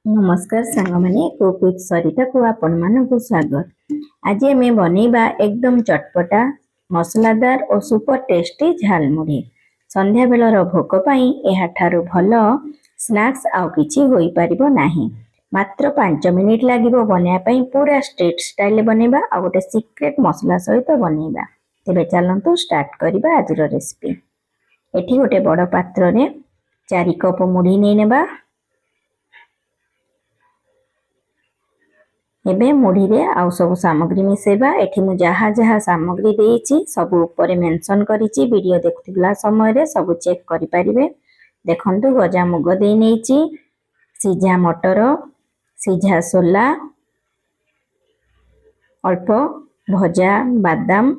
नमस्कार सांगमाने कुक सरिता को आपण मानकु स्वागत। आज आम बनैबा एकदम चटपटा मसलादार और सुपर टेस्टी झालमुढ़ी। संध्या बेलर भोक पई एहा ठारू भल स्नैक्स आउ किछि होई परिबो नाही। मात्र 5 मिनिट लागिबो बनिया पई। पूरा स्ट्रीट स्टाइल बनैबा आ गोटे सीक्रेट मसला सहित बनैबा। तेबे चलंतु स्टार्ट करिबा आजिर रेसिपी। एठी गोटे बड़ पात्र रे 4 कप मुढ़ी नै नेबा। एबे मुढ़ी रे आउ सब सामग्री मिसेबा। एठी मु जहा जहा सामग्री देइछि सब ऊपर मेंशन करिछि। वीडियो देखुथिला समय रे सब चेक करि परिबे। देखंतु गजा मुग देइ नेइछि, सिझा मटर, सिझा सोला, अल्प भजा बादाम,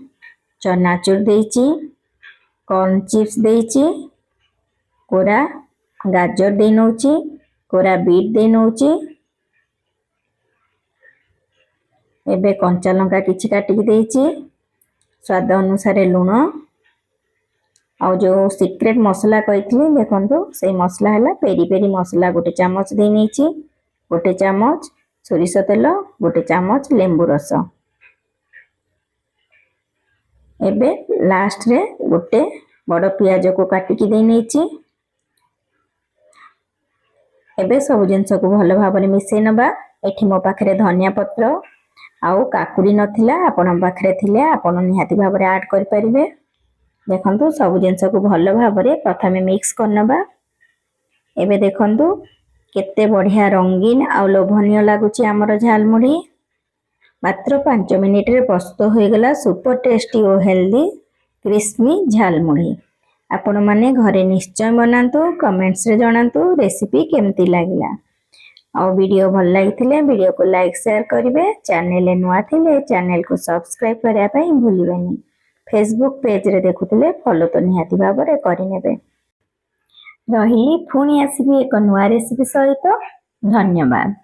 चनाचूर देइछि, कॉर्न चिप्स देइछि, कोरा गाजर देइ नउछि, कोरा बीट देइ नउछि। एबे कंचा लंका किछि काटिक देइछि, स्वाद अनुसार लूण आ जो सीक्रेट मसला कहितली देखंतु से मसला हला पेरी पेरी मसला गोटे चामच दे नेछि, गोटे चामच सोरिष तेल, गोटे चामच लेंबू रस। एबे लास्ट रे गोटे बड़ पियाज को काटिक दे नेछि। एबे सब जिंस को भल भाबरे मिसै नबा। एठी मो पाखरे धनिया पत्र आउ काकुड़ी नथिला, आपण पाखरे थिले आपण निहाती भाबरे ऐड कर परिबे। देखंतु सब जिंस को भल भाबरे प्रथमे मिक्स करनबा। एबे देखंतु केते बढ़िया रंगीन आउ लोभनीय लागुची हमर झालमुढ़ी। मात्र 5 मिनिट रे प्रस्तुत होई गेला सुपर टेस्टी और हेल्दी क्रिस्पी झालमुढ़ी। आपण माने घरे निश्चय बनांतु, कमेंट्स रे जणांतु रेसिपी केमती लागिला। और वीडियो भल लगी वीडियो को लाइक शेयर करेंगे। चैनल नुआ थिले चैनल को सब्सक्राइब करने भूलि। फेसबुक पेज रे देखुले फॉलो तो निहाती भाबरे करिनेबे। रहिली पुणी आसीबी एक नुआ रेसिपी सहित। धन्यवाद।